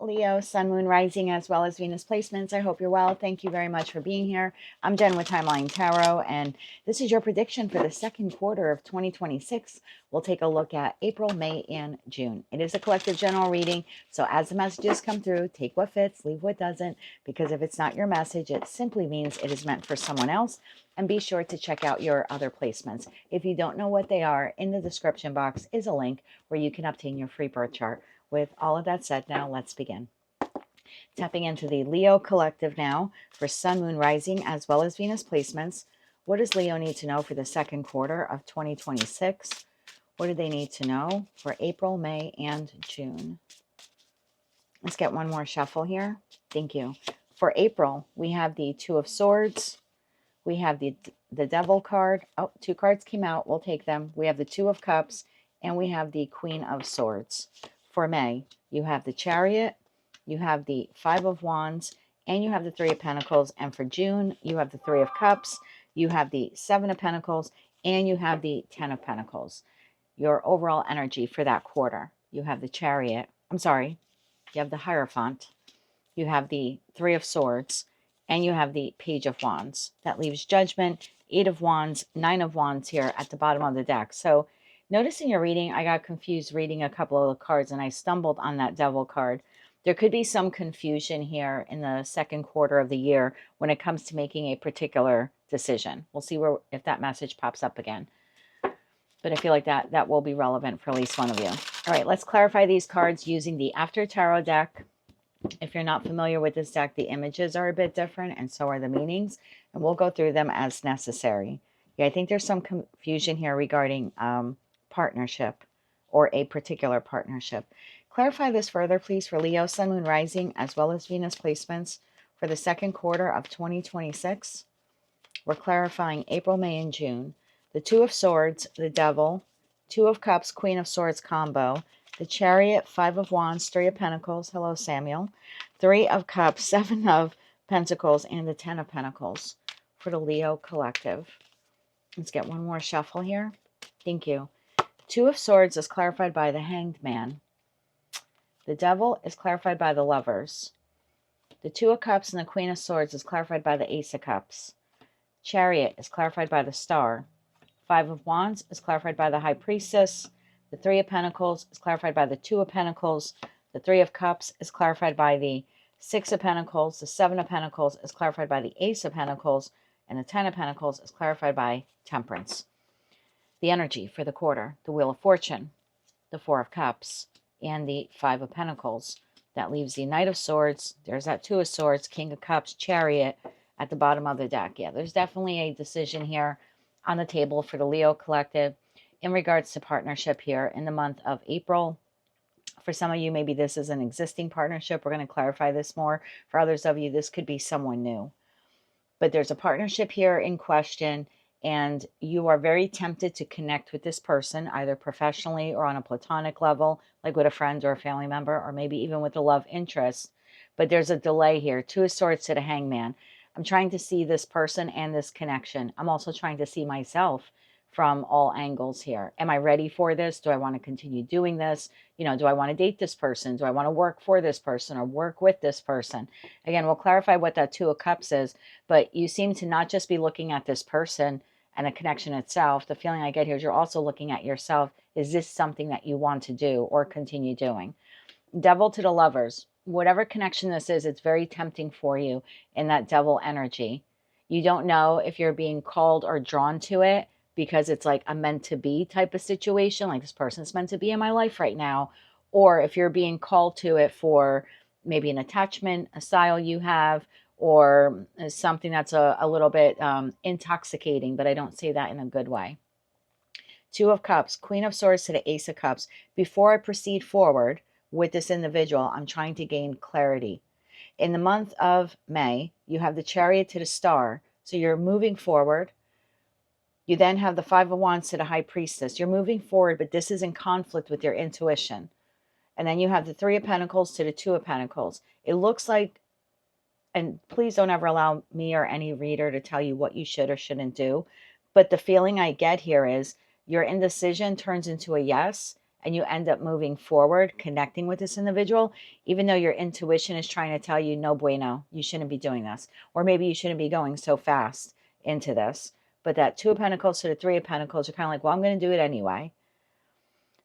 Leo, Sun, Moon, Rising, as well as Venus placements. I hope you're well. Thank you very much for being here. I'm Jen with Timeline Tarot, and this is your prediction for the second quarter of 2026. We'll take a look at April, May, and June. It is a collective general reading, so as the messages come through, take what fits, leave what doesn't, because if it's not your message, it simply means it is meant for someone else. And be sure to check out your other placements. If you don't know what they are, in the description box is a link where you can obtain your free birth chart. With all of that said, now let's begin. Tapping into the Leo collective now for Sun, Moon, Rising, as well as Venus placements. What does Leo need to know for the second quarter of 2026? What do they need to know for April, May, and June? Let's get one more shuffle here. Thank you. For April, we have the Two of Swords. We have the Devil card. Oh, two cards came out. We'll take them. We have the Two of Cups, and we have the Queen of Swords. For May, you have the Chariot, you have the Five of Wands, and you have the Three of Pentacles. And for June, you have the Three of Cups, you have the Seven of Pentacles, and you have the Ten of Pentacles. Your overall energy for that quarter, you have the Chariot. I'm sorry, you have the Hierophant, you have the Three of Swords, and you have the Page of Wands. That leaves Judgment, Eight of Wands, Nine of Wands here at the bottom of the deck. So notice in your reading, I got confused reading a couple of the cards and I stumbled on that Devil card. There could be some confusion here in the second quarter of the year when it comes to making a particular decision. We'll see if that message pops up again. But I feel like that will be relevant for at least one of you. All right, let's clarify these cards using the After Tarot deck. If you're not familiar with this deck, the images are a bit different and so are the meanings. And we'll go through them as necessary. Yeah, I think there's some confusion here regarding partnership or a particular partnership. Clarify this further, please, for Leo, Sun, Moon, Rising, as well as Venus placements for the second quarter of 2026. We're clarifying April, May, and June. The Two of Swords, the Devil, Two of Cups, Queen of Swords combo, the Chariot, Five of Wands, Three of Pentacles, hello Samuel, Three of Cups, Seven of Pentacles, and the Ten of Pentacles for the Leo collective. Let's get one more shuffle here. Thank you. Two of Swords is clarified by the Hanged Man. The Devil is clarified by the Lovers. The Two of Cups and the Queen of Swords is clarified by the Ace of Cups. Chariot is clarified by the Star. Five of Wands is clarified by the High Priestess. The Three of Pentacles is clarified by the Two of Pentacles. The Three of Cups is clarified by the Six of Pentacles. The Seven of Pentacles is clarified by the Ace of Pentacles. And the Ten of Pentacles is clarified by Temperance. The energy for the quarter, the Wheel of Fortune, the Four of Cups, and the Five of Pentacles. That leaves the Knight of Swords. There's that Two of Swords, King of Cups, Chariot at the bottom of the deck. Yeah, there's definitely a decision here on the table for the Leo collective in regards to partnership here in the month of April. For some of you, maybe this is an existing partnership. We're going to clarify this more. For others of you, this could be someone new. But there's a partnership here in question, and you are very tempted to connect with this person, either professionally or on a platonic level, like with a friend or a family member, or maybe even with a love interest. But there's a delay here. Two of Swords to the Hangman. I'm trying to see this person and this connection. I'm also trying to see myself from all angles here. Am I ready for this? Do I want to continue doing this? You know, do I want to date this person? Do I want to work for this person or work with this person? Again, we'll clarify what that Two of Cups is, but you seem to not just be looking at this person and the connection itself. The feeling I get here is you're also looking at yourself. Is this something that you want to do or continue doing? Devil to the Lovers. Whatever connection this is, it's very tempting for you in that Devil energy. You don't know if you're being called or drawn to it because it's like a meant to be type of situation, like this person's meant to be in my life right now, or if you're being called to it for maybe an attachment, a style you have, or something that's a little bit intoxicating, but I don't say that in a good way. Two of Cups, Queen of Swords to the Ace of Cups. Before I proceed forward with this individual, I'm trying to gain clarity. In the month of May, you have the Chariot to the Star, so you're moving forward. You then have the Five of Wands to the High Priestess. You're moving forward, but this is in conflict with your intuition. And then you have the Three of Pentacles to the Two of Pentacles. It looks like, and please don't ever allow me or any reader to tell you what you should or shouldn't do, but the feeling I get here is your indecision turns into a yes, and you end up moving forward, connecting with this individual, even though your intuition is trying to tell you, no bueno, you shouldn't be doing this. Or maybe you shouldn't be going so fast into this. But that Two of Pentacles to the Three of Pentacles, you're kind of like, well, I'm going to do it anyway.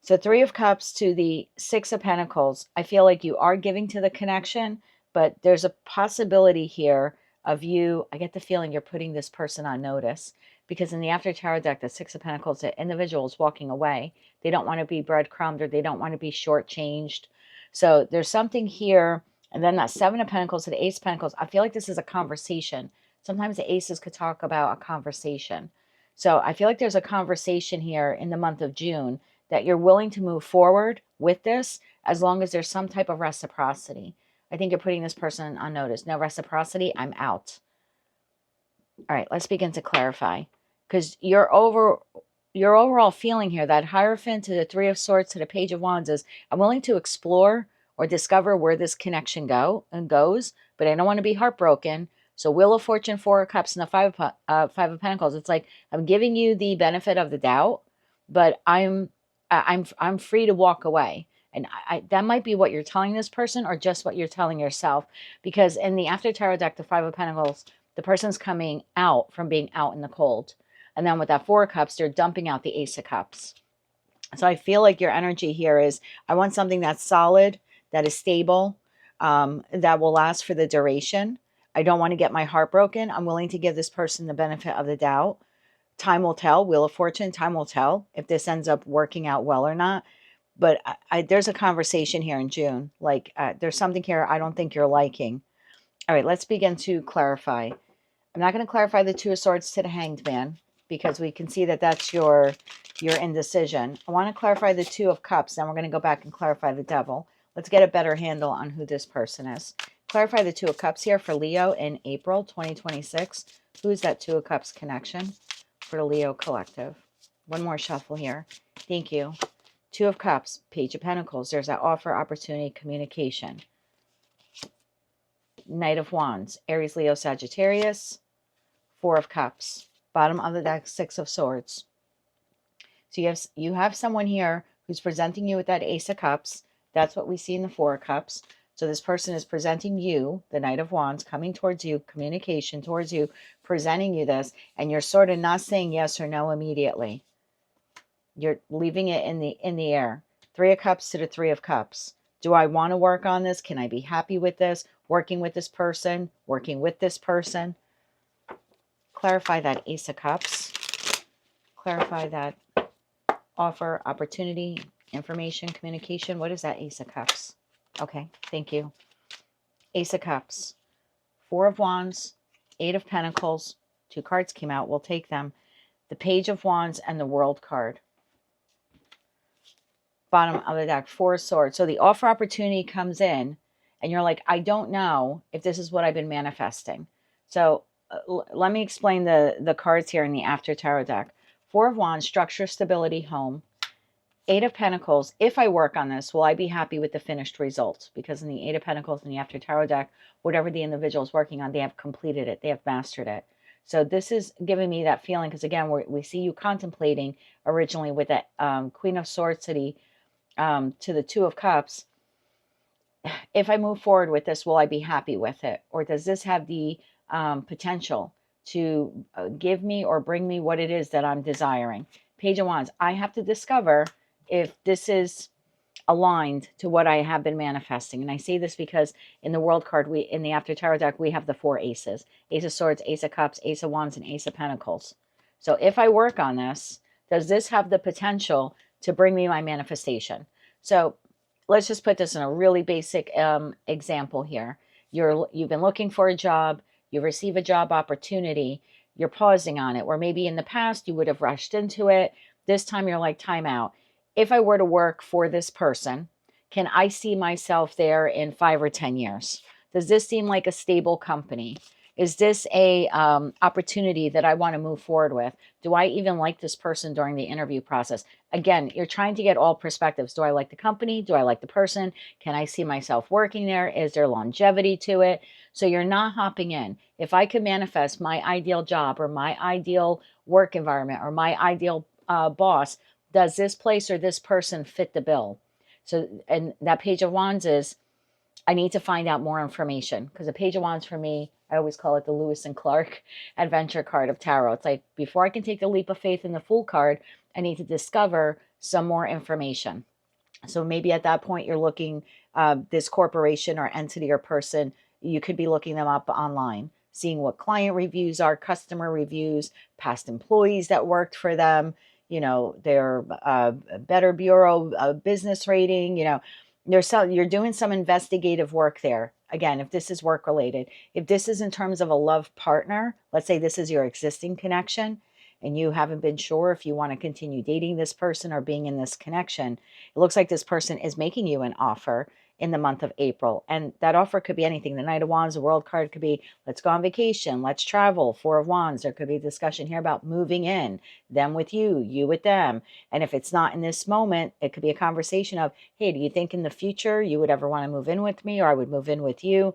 So Three of Cups to the Six of Pentacles, I feel like you are giving to the connection, but there's a possibility here of you, I get the feeling you're putting this person on notice, because in the After Tarot deck, the Six of Pentacles, the individual is walking away. They don't want to be breadcrumbed, or they don't want to be shortchanged. So there's something here. And then that Seven of Pentacles to the Ace of Pentacles, I feel like this is a conversation. Sometimes the aces could talk about a conversation. So I feel like there's a conversation here in the month of June that you're willing to move forward with this as long as there's some type of reciprocity. I think you're putting this person on notice. No reciprocity, I'm out. All right, let's begin to clarify. Because your overall feeling here, that Hierophant to the Three of Swords to the Page of Wands, is I'm willing to explore or discover where this connection goes, but I don't want to be heartbroken. So Wheel of Fortune, Four of Cups, and the Five of Pentacles. It's like I'm giving you the benefit of the doubt, but I'm free to walk away. And that might be what you're telling this person, or just what you're telling yourself. Because in the After Tarot deck, the Five of Pentacles, the person's coming out from being out in the cold. And then with that Four of Cups, they're dumping out the Ace of Cups. So I feel like your energy here is, I want something that's solid, that is stable, that will last for the duration. I don't want to get my heart broken. I'm willing to give this person the benefit of the doubt. Time will tell. Wheel of Fortune, time will tell if this ends up working out well or not. But there's a conversation here in June. Like there's something here I don't think you're liking. All right, let's begin to clarify. I'm not going to clarify the Two of Swords to the Hanged Man, because we can see that that's your indecision. I want to clarify the Two of Cups. Then we're going to go back and clarify the Devil. Let's get a better handle on who this person is. Clarify the Two of Cups here for Leo in April 2026. Who's that Two of Cups connection for the Leo collective? One more shuffle here. Thank you. Two of Cups, Page of Pentacles. There's that offer, opportunity, communication. Knight of Wands, Aries, Leo, Sagittarius. Four of Cups. Bottom of the deck, Six of Swords. So you have someone here who's presenting you with that Ace of Cups. That's what we see in the Four of Cups. So this person is presenting you, the Knight of Wands, coming towards you, communication towards you, presenting you this, and you're sort of not saying yes or no immediately. You're leaving it in the air. Three of Cups to the Three of Cups. Do I want to work on this? Can I be happy with this? Working with this person? Working with this person? Clarify that Ace of Cups. Clarify that offer, opportunity, information, communication. What is that Ace of Cups? Okay, thank you. Ace of Cups. Four of Wands, Eight of Pentacles. Two cards came out. We'll take them. The Page of Wands and the World card. Bottom of the deck, Four of Swords. So the offer opportunity comes in, and you're like, I don't know if this is what I've been manifesting. So let me explain the cards here in the After Tarot deck. Four of Wands, structure, stability, home. Eight of Pentacles, if I work on this, will I be happy with the finished result? Because in the Eight of Pentacles in the After Tarot deck, whatever the individual is working on, they have completed it. They have mastered it. So this is giving me that feeling, because again, we see you contemplating originally with that Queen of Swords to the Two of Cups. If I move forward with this, will I be happy with it? Or does this have the potential to give me or bring me what it is that I'm desiring? Page of Wands, I have to discover if this is aligned to what I have been manifesting. And I say this because in the World card, in the After Tarot deck, we have the four aces. Ace of Swords, Ace of Cups, Ace of Wands, and Ace of Pentacles. So if I work on this, does this have the potential to bring me my manifestation? So let's just put this in a really basic example here. You've been looking for a job. You receive a job opportunity. You're pausing on it. Or maybe in the past, you would have rushed into it. This time, you're like, time out. If I were to work for this person, can I see myself there in 5 or 10 years? Does this seem like a stable company? Is this a opportunity that I want to move forward with? Do I even like this person during the interview process? Again, you're trying to get all perspectives. Do I like the company? Do I like the person? Can I see myself working there? Is there longevity to it? So you're not hopping in. If I could manifest my ideal job or my ideal work environment or my ideal boss, does this place or this person fit the bill? So, and that Page of Wands is, I need to find out more information, because the Page of Wands for me, I always call it the Lewis and Clark adventure card of tarot. It's like, before I can take the leap of faith in the Fool card, I need to discover some more information. So maybe at that point you're looking, this corporation or entity or person, you could be looking them up online, seeing what client reviews are, customer reviews, past employees that worked for them, their Better Bureau business rating. You're doing some investigative work there. Again, if this is work related, if this is in terms of a love partner, let's say this is your existing connection and you haven't been sure if you want to continue dating this person or being in this connection, it looks like this person is making you an offer in the month of April. And that offer could be anything. The Knight of Wands, the World card could be, let's go on vacation, let's travel. Four of Wands, there could be a discussion here about moving in, them with you with them. And if it's not in this moment, it could be a conversation of, hey, do you think in the future you would ever want to move in with me, or I would move in with you?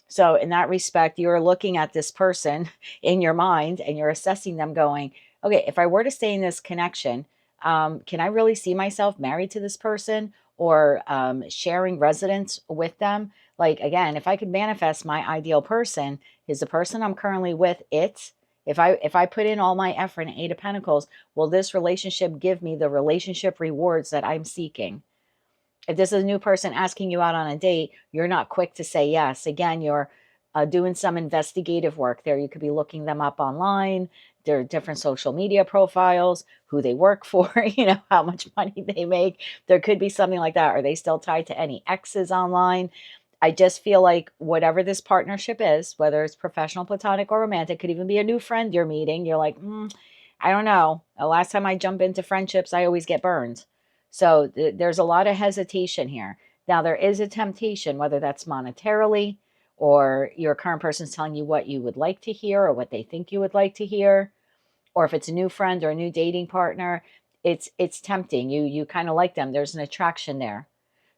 So in that respect, you're looking at this person in your mind and you're assessing them going, okay, if I were to stay in this connection, can I really see myself married to this person, or sharing residence with them? Like, again, if I could manifest my ideal person, is the person I'm currently with it? If I put in all my effort in Eight of Pentacles, will this relationship give me the relationship rewards that I'm seeking? If this is a new person asking you out on a date, you're not quick to say yes. Again, you're doing some investigative work there. You could be looking them up online, their different social media profiles, who they work for, how much money they make. There could be something like that. Are they still tied to any exes online? I just feel like whatever this partnership is, whether it's professional, platonic, or romantic, could even be a new friend you're meeting. You're like, I don't know. The last time I jump into friendships, I always get burned. So there's a lot of hesitation here. Now, there is a temptation, whether that's monetarily, or your current person's telling you what you would like to hear or what they think you would like to hear, or if it's a new friend or a new dating partner, it's tempting. You kind of like them. There's an attraction there.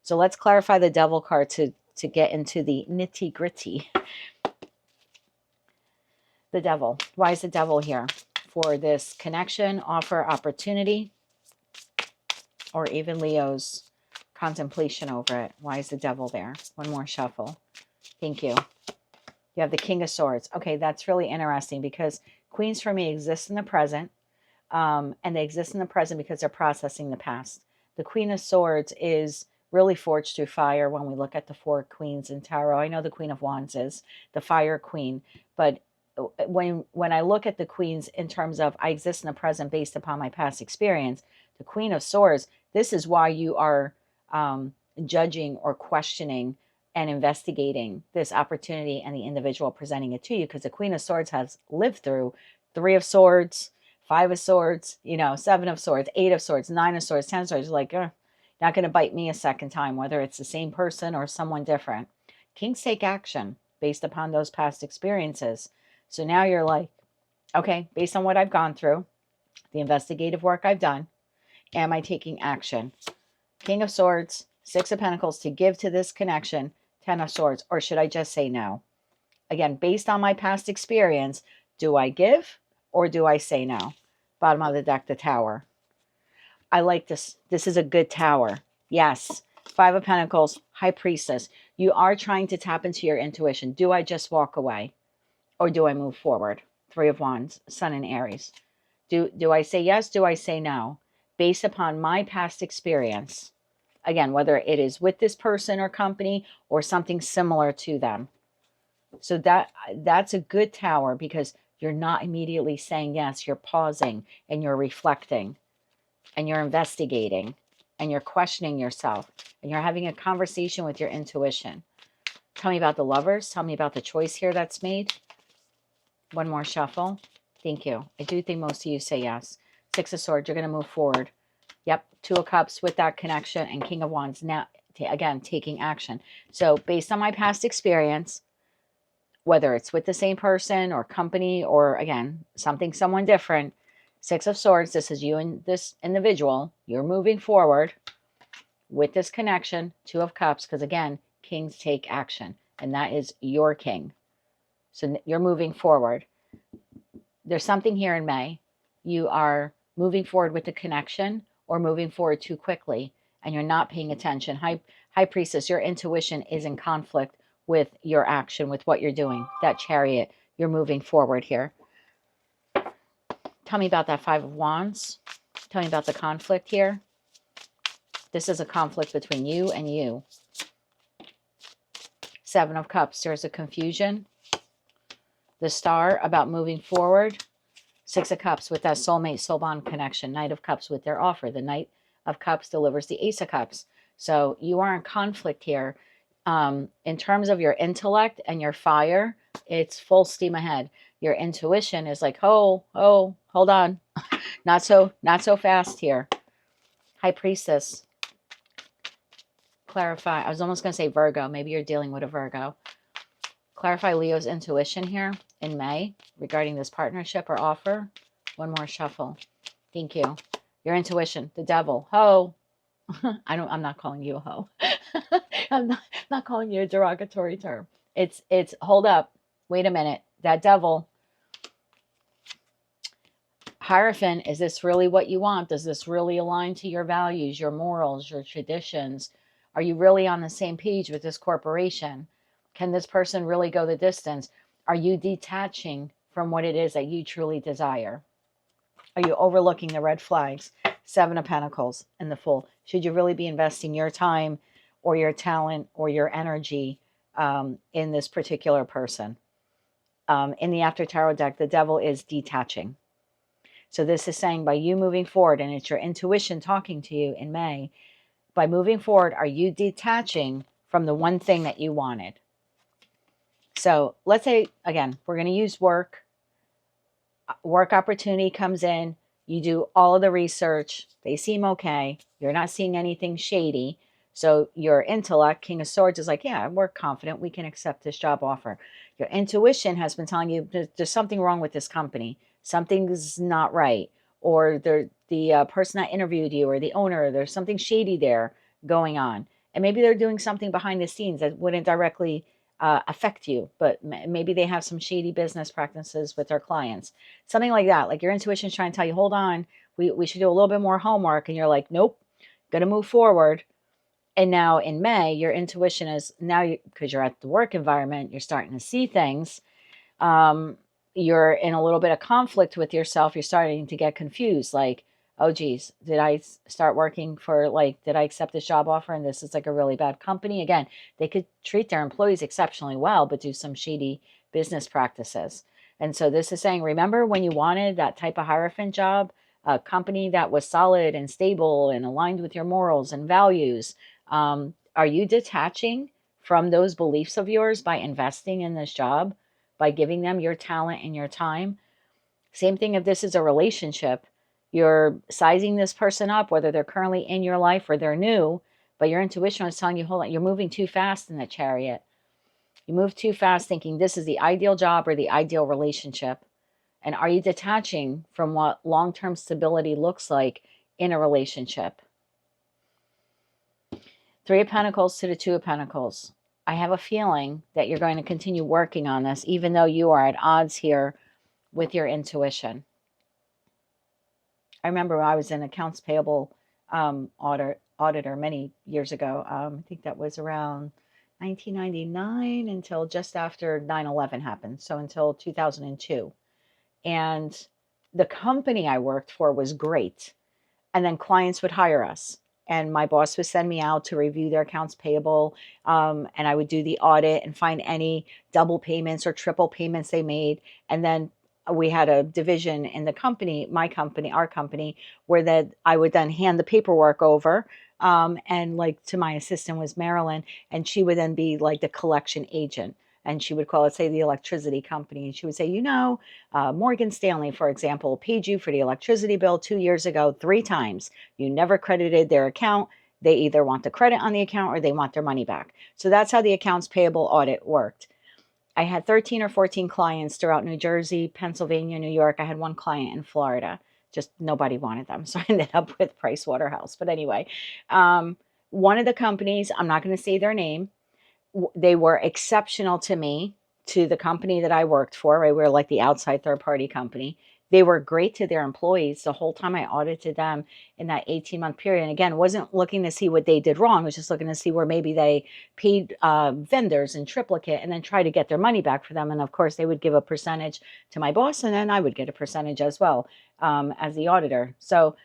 So let's clarify the Devil card to get into the nitty gritty. The Devil. Why is the Devil here? For this connection, offer, opportunity, or even Leo's contemplation over it. Why is the Devil there? One more shuffle. Thank you. You have the King of Swords. Okay, that's really interesting, because Queens for me exist in the present, and they exist in the present because they're processing the past. The Queen of Swords is really forged through fire when we look at the four queens in tarot. I know the Queen of Wands is the fire queen, but when I look at the queens in terms of I exist in the present based upon my past experience, the Queen of Swords, this is why you are judging or questioning and investigating this opportunity and the individual presenting it to you, because the Queen of Swords has lived through Three of Swords, Five of Swords, Seven of Swords, Eight of Swords, Nine of Swords, 10 of Swords. Like, not going to bite me a second time, whether it's the same person or someone different. Kings take action based upon those past experiences. So now you're like, okay, based on what I've gone through, the investigative work I've done, am I taking action? King of Swords, Six of Pentacles to give to this connection, 10 of Swords, or should I just say no? Again, based on my past experience, do I give or do I say no? Bottom of the deck, the Tower. I like this. This is a good tower. Yes. Five of Pentacles, High Priestess. You are trying to tap into your intuition. Do I just walk away or do I move forward? Three of Wands, Sun and Aries. Do I say yes? Do I say no? Based upon my past experience. Again, whether it is with this person or company or something similar to them. So that's a good tower, because you're not immediately saying yes. You're pausing and you're reflecting and you're investigating and you're questioning yourself and you're having a conversation with your intuition. Tell me about the Lovers. Tell me about the choice here that's made. One more shuffle. Thank you. I do think most of you say yes. Six of Swords, you're going to move forward. Yep. Two of Cups with that connection, and King of Wands. Now, again, taking action. So based on my past experience, whether it's with the same person or company or, again, someone different, Six of Swords, this is you and this individual. You're moving forward with this connection. Two of Cups, because, again, kings take action, and that is your king. So you're moving forward. There's something here in May. You are moving forward with the connection, or moving forward too quickly, and you're not paying attention. High Priestess, your intuition is in conflict with your action, with what you're doing. That Chariot, you're moving forward here. Tell me about that Five of Wands. Tell me about the conflict here. This is a conflict between you and you. Seven of Cups, there's a confusion. The Star, about moving forward. Six of Cups with that soulmate, soul bond connection. Knight of Cups with their offer. The Knight of Cups delivers the Ace of Cups. So you are in conflict here. In terms of your intellect and your fire, it's full steam ahead. Your intuition is like, oh, hold on. Not so fast here. High Priestess. Clarify. I was almost going to say Virgo. Maybe you're dealing with a Virgo. Clarify Leo's intuition here in May regarding this partnership or offer. One more shuffle. Thank you. Your intuition, the Devil. Ho. I'm not calling you a hoe. I'm not calling you a derogatory term. It's hold up. Wait a minute. That Devil. Hierophant, is this really what you want? Does this really align to your values, your morals, your traditions? Are you really on the same page with this corporation? Can this person really go the distance? Are you detaching from what it is that you truly desire? Are you overlooking the red flags? Seven of Pentacles and the Fool. Should you really be investing your time or your talent or your energy in this particular person? In the After Tarot deck, the Devil is detaching. So this is saying by you moving forward, and it's your intuition talking to you in May, by moving forward, are you detaching from the one thing that you wanted? So let's say, again, we're going to use work. Work opportunity comes in. You do all of the research. They seem okay. You're not seeing anything shady. So your intellect, King of Swords, is like, yeah, we're confident we can accept this job offer. Your intuition has been telling you there's something wrong with this company. Something's not right. Or the person that interviewed you or the owner, there's something shady there going on. And maybe they're doing something behind the scenes that wouldn't directly affect you, but maybe they have some shady business practices with their clients. Something like that. Like your intuition is trying to tell you, hold on, we should do a little bit more homework. And you're like, nope, got to move forward. And now in May, your intuition is now, because you're at the work environment, you're starting to see things. You're in a little bit of conflict with yourself. You're starting to get confused. Like, oh, geez, did I start working for, like, did I accept this job offer? And this is like a really bad company. Again, they could treat their employees exceptionally well, but do some shady business practices. And so this is saying, remember when you wanted that type of Hierophant job, a company that was solid and stable and aligned with your morals and values? Are you detaching from those beliefs of yours by investing in this job, by giving them your talent and your time? Same thing if this is a relationship. You're sizing this person up, whether they're currently in your life or they're new, but your intuition is telling you, hold on, you're moving too fast in the Chariot. You move too fast thinking this is the ideal job or the ideal relationship. And are you detaching from what long-term stability looks like in a relationship? Three of Pentacles to the Two of Pentacles. I have a feeling that you're going to continue working on this, even though you are at odds here with your intuition. I remember I was an accounts payable auditor many years ago. I think that was around 1999 until just after 9/11 happened. So until 2002. And the company I worked for was great. And then clients would hire us. And my boss would send me out to review their accounts payable. And I would do the audit and find any double payments or triple payments they made. And then we had a division in the company, my company, our company, where that I would then hand the paperwork over. And like to my assistant was Marilyn, and she would then be like the collection agent. And she would call it, say, the electricity company. And she would say, Morgan Stanley, for example, paid you for the electricity bill 2 years ago 3 times. You never credited their account. They either want the credit on the account or they want their money back. So that's how the accounts payable audit worked. I had 13 or 14 clients throughout New Jersey, Pennsylvania, New York. I had one client in Florida. Just nobody wanted them. So I ended up with Price Waterhouse. But anyway, one of the companies, I'm not going to say their name, they were exceptional to me, to the company that I worked for, right? We were like the outside third party company. They were great to their employees the whole time I audited them in that 18-month period. And again, wasn't looking to see what they did wrong. I was just looking to see where maybe they paid vendors in triplicate and then try to get their money back for them. And of course, they would give a percentage to my boss, and then I would get a percentage as well as the auditor. So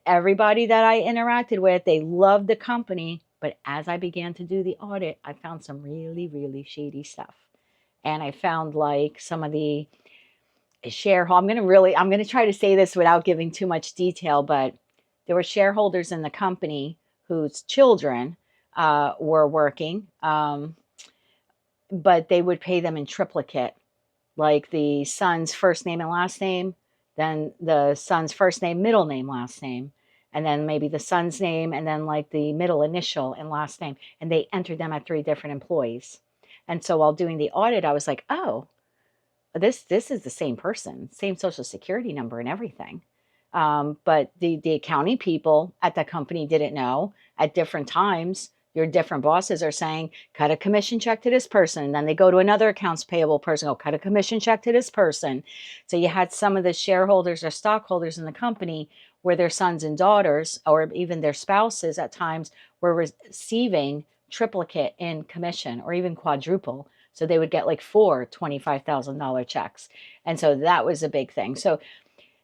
everybody that I interacted with, they loved the company. But as I began to do the audit, I found some really, really shady stuff. And I found like some of the shareholder. I'm going to try to say this without giving too much detail, but there were shareholders in the company whose children were working, but they would pay them in triplicate, like the son's first name and last name, then the son's first name, middle name, last name, and then maybe the son's name, and then like the middle initial and last name. And they entered them at 3 different employees. And so while doing the audit, I was like, oh, this is the same person, same social security number and everything. But the accounting people at the company didn't know. At different times, your different bosses are saying, cut a commission check to this person. And then they go to another accounts payable person, go cut a commission check to this person. So you had some of the shareholders or stockholders in the company where their sons and daughters, or even their spouses at times, were receiving triplicate in commission or even quadruple. So they would get like 4 $25,000 checks. And so that was a big thing. So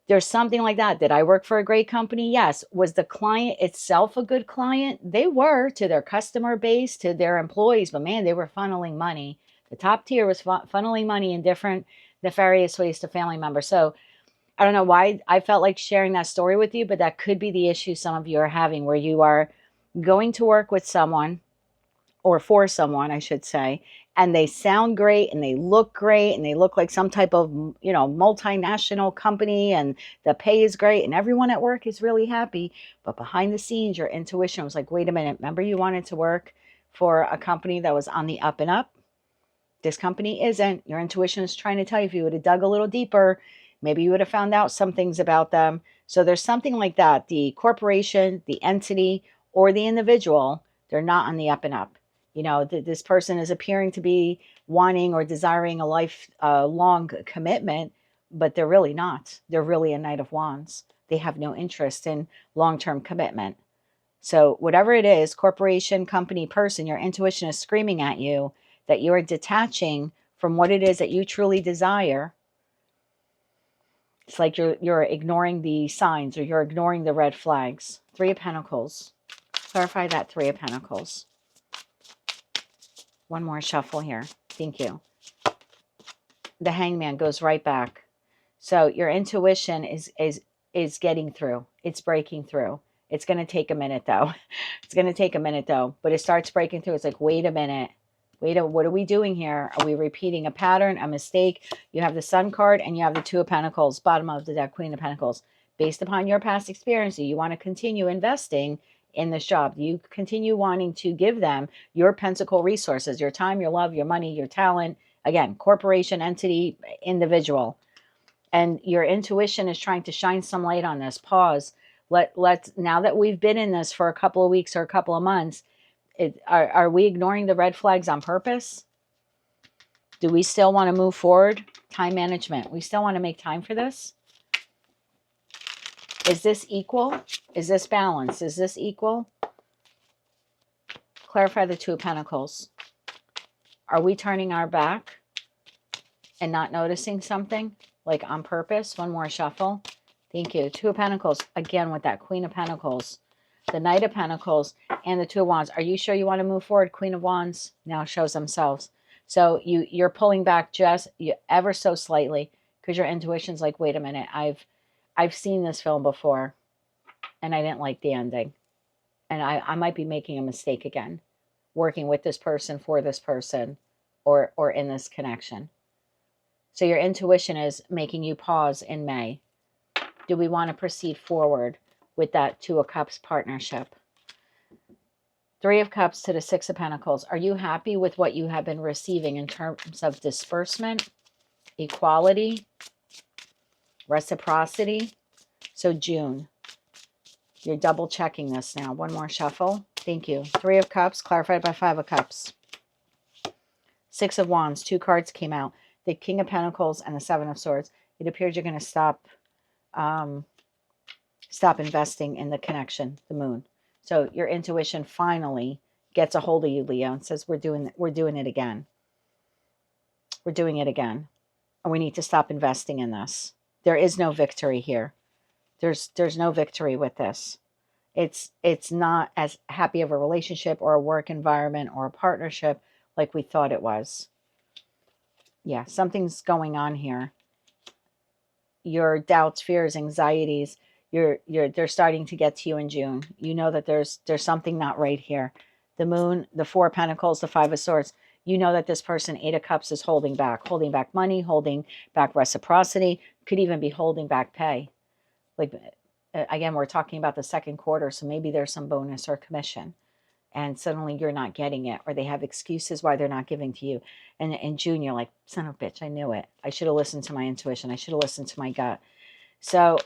there's something like that. Did I work for a great company? Yes. Was the client itself a good client? They were, to their customer base, to their employees, but man, they were funneling money. The top tier was funneling money in different nefarious ways to family members. So I don't know why I felt like sharing that story with you, but that could be the issue some of you are having, where you are going to work with someone, or for someone, I should say, and they sound great and they look great and they look like some type of, multinational company, and the pay is great and everyone at work is really happy. But behind the scenes, your intuition was like, wait a minute, remember you wanted to work for a company that was on the up and up? This company isn't. Your intuition is trying to tell you, if you would have dug a little deeper, maybe you would have found out some things about them. So there's something like that. The corporation, the entity, or the individual, they're not on the up and up. This person is appearing to be wanting or desiring a life-long commitment, but they're really not. They're really a Knight of Wands. They have no interest in long-term commitment. So whatever it is, corporation, company, person, your intuition is screaming at you that you are detaching from what it is that you truly desire. It's like you're ignoring the signs, or you're ignoring the red flags. 3 of Pentacles. Clarify that 3 of Pentacles. One more shuffle here. Thank you. The Hangman goes right back. So your intuition is getting through. It's breaking through. It's going to take a minute though. It's going to take a minute though, but it starts breaking through. It's like, wait a minute. What are we doing here? Are we repeating a pattern, a mistake? You have the Sun card and you have the 2 of Pentacles, bottom of the deck, Queen of Pentacles. Based upon your past experience, you want to continue investing in this job. You continue wanting to give them your pentacle resources, your time, your love, your money, your talent. Again, corporation, entity, individual. And your intuition is trying to shine some light on this. Pause. Let's now that we've been in this for a couple of weeks or a couple of months, are we ignoring the red flags on purpose? Do we still want to move forward? Time management. We still want to make time for this? Is this equal? Is this balanced? Is this equal? Clarify the 2 of Pentacles. Are we turning our back and not noticing something, like on purpose? One more shuffle. Thank you. 2 of Pentacles. Again with that Queen of Pentacles. The Knight of Pentacles and the 2 of Wands. Are you sure you want to move forward? Queen of Wands now shows themselves. So you're pulling back just ever so slightly, because your intuition's like, wait a minute, I've seen this film before and I didn't like the ending. And I might be making a mistake again, working with this person, for this person, or in this connection. So your intuition is making you pause in May. Do we want to proceed forward with that 2 of Cups partnership? 3 of Cups to the 6 of Pentacles. Are you happy with what you have been receiving in terms of disbursement, equality, reciprocity? So June. You're double checking this now. One more shuffle. Thank you. 3 of Cups, clarified by 5 of Cups. 6 of Wands. 2 cards came out. The King of Pentacles and the 7 of Swords. It appears you're going to stop investing in the connection, the moon. So your intuition finally gets a hold of you, Leo, and says, we're doing it again. We're doing it again. And we need to stop investing in this. There is no victory here. There's no victory with this. It's not as happy of a relationship or a work environment or a partnership like we thought it was. Yeah, something's going on here. Your doubts, fears, anxieties, they're starting to get to you in June. You know that there's something not right here. The moon, the 4 of Pentacles, the 5 of Swords. You know that this person, 8 of Cups, is holding back money, holding back reciprocity, could even be holding back pay. Like, again, we're talking about the second quarter, so maybe there's some bonus or commission, and suddenly you're not getting it, or they have excuses why they're not giving to you. And in June, you're like, son of a bitch, I knew it. I should have listened to my intuition. I should have listened to my gut. So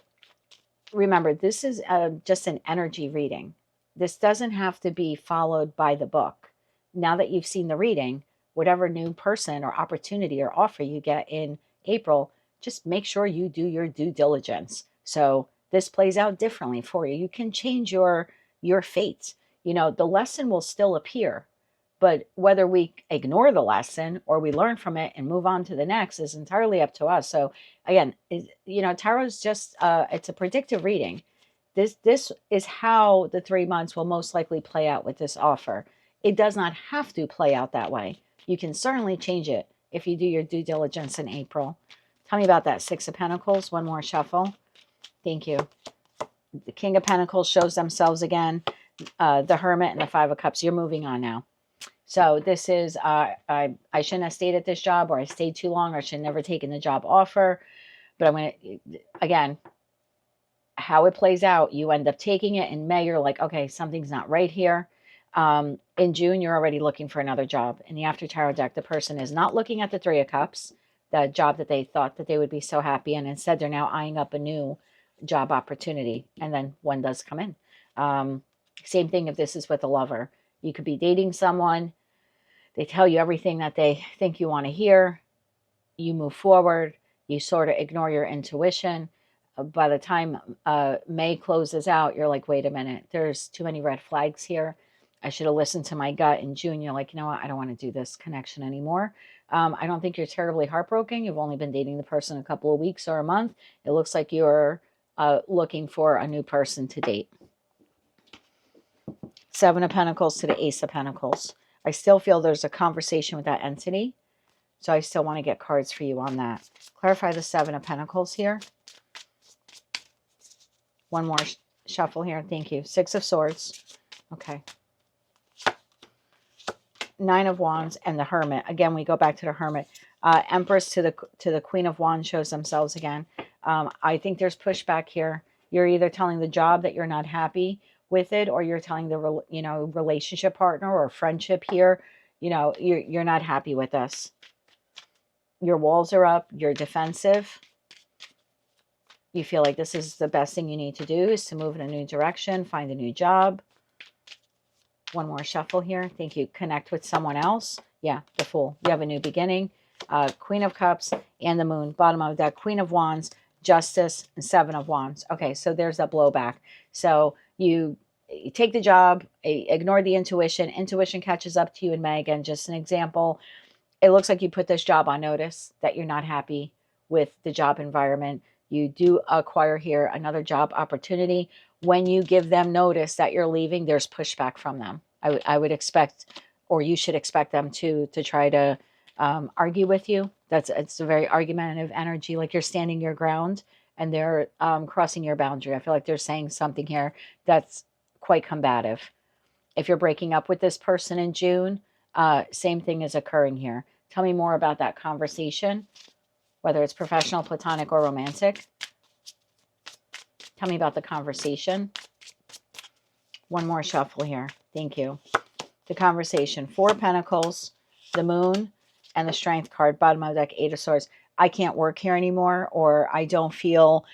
remember, this is just an energy reading. This doesn't have to be followed by the book. Now that you've seen the reading, whatever new person or opportunity or offer you get in April, just make sure you do your due diligence. So this plays out differently for you. You can change your fate. You know, the lesson will still appear, but whether we ignore the lesson or we learn from it and move on to the next is entirely up to us. So again, you know, tarot is just, it's a predictive reading. This is how the 3 months will most likely play out with this offer. It does not have to play out that way. You can certainly change it if you do your due diligence in April. Tell me about that 6 of Pentacles. One more shuffle. Thank you. The King of Pentacles shows themselves again. The Hermit and the 5 of Cups. You're moving on now. So this is, I shouldn't have stayed at this job, or I stayed too long, or I should have never taken the job offer. But I'm going to, again, how it plays out, you end up taking it. In May, you're like, okay, something's not right here. In June, you're already looking for another job. In the After Tarot deck, the person is not looking at the 3 of Cups, the job that they thought that they would be so happy, and instead they're now eyeing up a new job opportunity. And then one does come in. Same thing if this is with a lover. You could be dating someone. They tell you everything that they think you want to hear. You move forward. You sort of ignore your intuition. By the time May closes out, you're like, wait a minute, there's too many red flags here. I should have listened to my gut. In June, you're like, you know what? I don't want to do this connection anymore. I don't think you're terribly heartbroken. You've only been dating the person a couple of weeks or a month. It looks like you're looking for a new person to date. 7 of Pentacles to the Ace of Pentacles. I still feel there's a conversation with that entity. So I still want to get cards for you on that. Clarify the 7 of Pentacles here. One more shuffle here. Thank you. 6 of Swords. Okay. 9 of Wands and the Hermit. Again, we go back to the Hermit. Empress to the Queen of Wands shows themselves again. I think there's pushback here. You're either telling the job that you're not happy with it, or you're telling the relationship partner or friendship here, you're not happy with this. Your walls are up. You're defensive. You feel like this is the best thing you need to do is to move in a new direction, find a new job. One more shuffle here. Thank you. Connect with someone else. Yeah, the Fool. You have a new beginning. Queen of Cups and the Moon. Bottom of that, Queen of Wands, Justice, and 7 of Wands. Okay, so there's that blowback. So you take the job, ignore the intuition. Intuition catches up to you in May. Again, just an example. It looks like you put this job on notice that you're not happy with the job environment. You do acquire here another job opportunity. When you give them notice that you're leaving, there's pushback from them. I would expect, or you should expect them to try to argue with you. It's a very argumentative energy, like you're standing your ground and they're crossing your boundary. I feel like they're saying something here that's quite combative. If you're breaking up with this person in June, same thing is occurring here. Tell me more about that conversation, whether it's professional, platonic, or romantic. Tell me about the conversation. One more shuffle here. Thank you. The conversation. 4 Pentacles, the Moon, and the Strength card. Bottom of the deck, 8 of Swords. I can't work here anymore, or I don't feel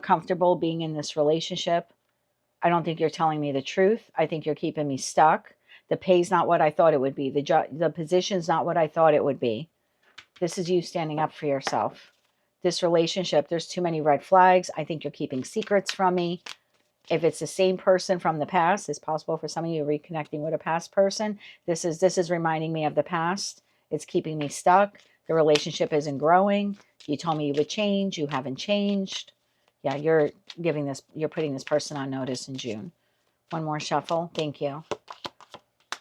comfortable being in this relationship. I don't think you're telling me the truth. I think you're keeping me stuck. The pay's not what I thought it would be. The position's not what I thought it would be. This is you standing up for yourself. this relationship, there's too many red flags. I think you're keeping secrets from me. If it's the same person from the past, it's possible for some of you reconnecting with a past person. This is reminding me of the past. It's keeping me stuck. The relationship isn't growing. You told me you would change. You haven't changed. Yeah, you're putting this person on notice in June. One more shuffle. Thank you.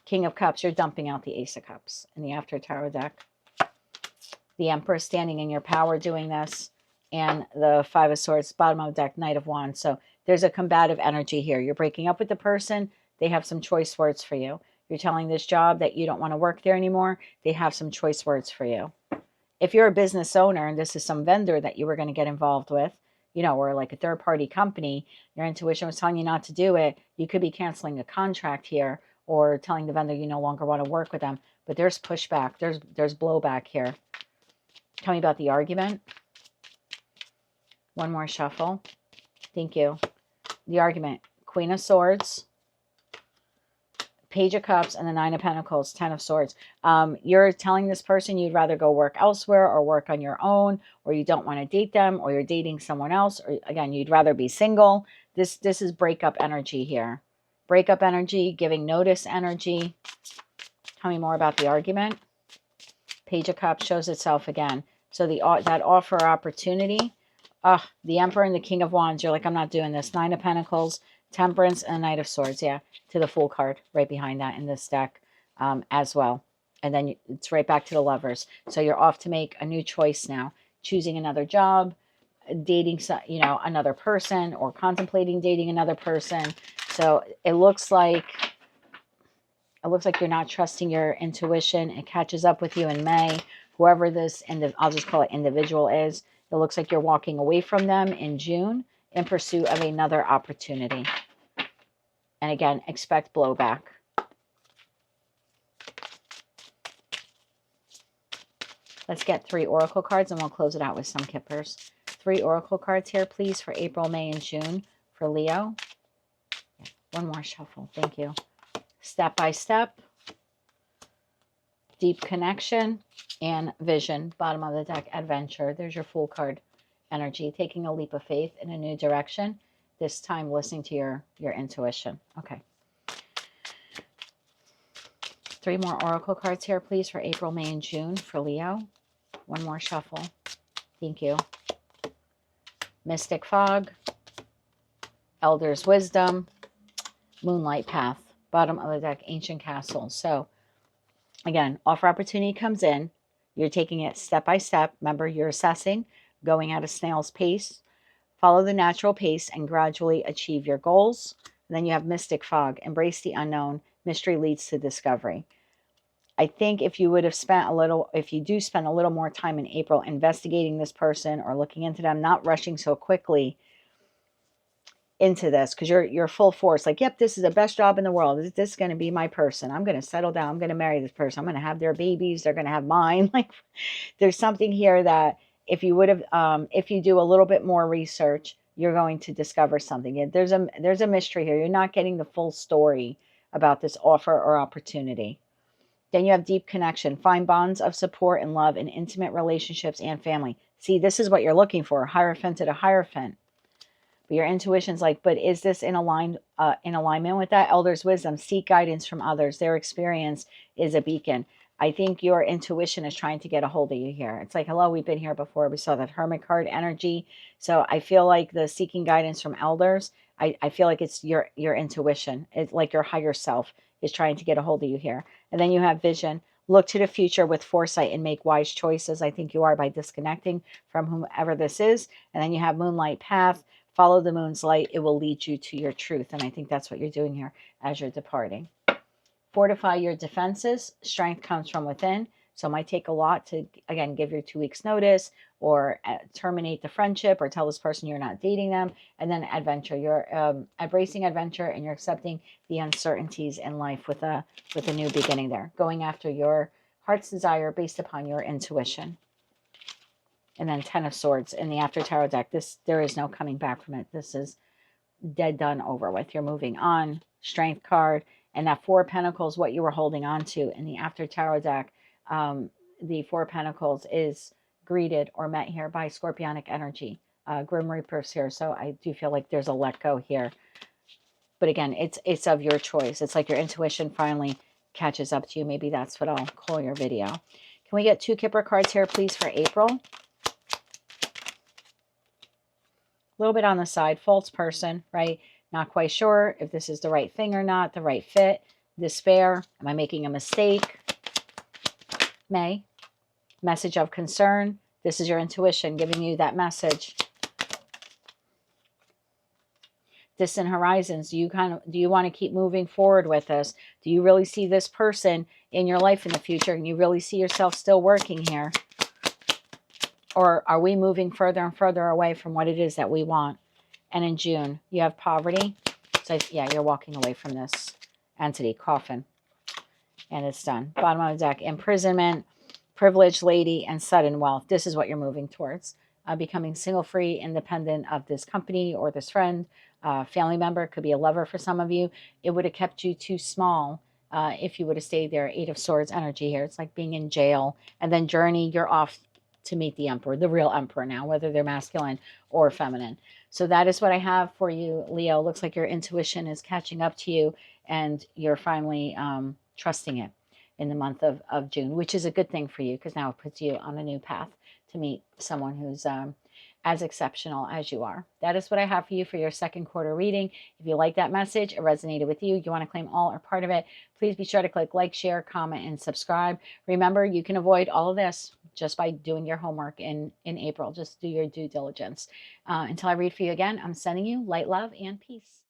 King of Cups, you're dumping out the Ace of Cups in the After Tarot deck. The Emperor standing in your power doing this. And the Five of Swords, bottom of the deck, Knight of Wands. So there's a combative energy here. You're breaking up with the person. They have some choice words for you. You're telling this job that you don't want to work there anymore. They have some choice words for you. If you're a business owner and this is some vendor that you were going to get involved with, you know, or like a third-party company, your intuition was telling you not to do it. You could be canceling a contract here or telling the vendor you no longer want to work with them. But there's pushback. There's blowback here. Tell me about the argument. One more shuffle. Thank you. The argument. Queen of Swords, Page of Cups, and the Nine of Pentacles, Ten of Swords. You're telling this person you'd rather go work elsewhere or work on your own, or you don't want to date them, or you're dating someone else, or again, you'd rather be single. This is breakup energy here. Breakup energy, giving notice energy. Tell me more about the argument. Page of Cups shows itself again. So that offer opportunity. The Emperor and the King of Wands. You're like, I'm not doing this. Nine of Pentacles, Temperance, and Knight of Swords. Yeah, to the Fool card right behind that in this deck as well. And then it's right back to the Lovers. So you're off to make a new choice now. Choosing another job, dating another person, or contemplating dating another person. So it looks like you're not trusting your intuition. It catches up with you in May. Whoever this, I'll just call it individual is, it looks like you're walking away from them in June in pursuit of another opportunity. And again, expect blowback. Let's get 3 oracle cards and we'll close it out with some kippers. 3 oracle cards here, please, for April, May, and June for Leo. One more shuffle. Thank you. Step by step. Deep connection and vision. Bottom of the deck, adventure. There's your Fool card energy. Taking a leap of faith in a new direction. This time listening to your intuition. Okay. 3 more oracle cards here, please, for April, May, and June for Leo. One more shuffle. Thank you. Mystic Fog. Elder's Wisdom. Moonlight Path. Bottom of the deck, Ancient Castle. So again, offer opportunity comes in. You're taking it step by step. Remember, you're assessing, going at a snail's pace. Follow the natural pace and gradually achieve your goals. And then you have Mystic Fog. Embrace the unknown. Mystery leads to discovery. I think if you do spend a little more time in April investigating this person or looking into them, not rushing so quickly into this, because you're full force, like, yep, this is the best job in the world, this is going to be my person, I'm going to settle down, I'm going to marry this person, I'm going to have their babies, they're going to have mine. Like, there's something here that if you do a little bit more research, you're going to discover something. There's a mystery here. You're not getting the full story about this offer or opportunity. Then you have deep connection. Find bonds of support and love in intimate relationships and family. See, this is what you're looking for. Hierophant to the Hierophant. But your intuition's like, but is this in alignment with that? Elder's wisdom. Seek guidance from others. Their experience is a beacon. I think your intuition is trying to get a hold of you here. It's like, hello, we've been here before. We saw that Hermit card energy. So I feel like the seeking guidance from elders, I feel like it's your intuition. It's like your higher self is trying to get a hold of you here. And then you have vision. Look to the future with foresight and make wise choices. I think you are, by disconnecting from whomever this is. And then you have Moonlight Path. Follow the moon's light. It will lead you to your truth. And I think that's what you're doing here as you're departing. Fortify your defenses. Strength comes from within. So it might take a lot to, again, give your 2 weeks notice or terminate the friendship or tell this person you're not dating them. And then adventure. You're embracing adventure and you're accepting the uncertainties in life with a new beginning there. Going after your heart's desire based upon your intuition. And then 10 of Swords in the After Tarot deck. There is no coming back from it. This is dead, done, over with. You're moving on. Strength card. And that 4 of Pentacles, what you were holding on to in the After Tarot deck. The 4 of Pentacles is greeted or met here by scorpionic energy, grim reapers here. So I do feel like there's a let go here. But again, it's of your choice. It's like your intuition finally catches up to you. Maybe that's what I'll call your video. Can we get 2 Kipper cards here, please, for April? A little bit on the side. False person, right? Not quite sure if this is the right thing or not, the right fit. Despair. Am I making a mistake? May. Message of concern. This is your intuition giving you that message. Distant horizons. Do you want to keep moving forward with this? Do you really see this person in your life in the future, and you really see yourself still working here? Or are we moving further and further away from what it is that we want? And in June, you have poverty. So yeah, you're walking away from this entity, coffin. And it's done. Bottom of the deck, imprisonment, privileged lady, and sudden wealth. This is what you're moving towards. Becoming single, free, independent of this company or this friend, family member. Could be a lover for some of you. It would have kept you too small if you would have stayed there. 8 of Swords energy here. It's like being in jail. And then journey, you're off to meet the emperor, the real emperor now, whether they're masculine or feminine. So that is what I have for you, Leo. Looks like your intuition is catching up to you, and you're finally trusting it in the month of June, which is a good thing for you, because now it puts you on a new path to meet someone who's as exceptional as you are. That is what I have for you for your second quarter reading. If you like that message, it resonated with you, you want to claim all or part of it, please be sure to click like, share, comment, and subscribe. Remember, you can avoid all of this just by doing your homework in April. Just do your due diligence. Until I read for you again, I'm sending you light, love, and peace.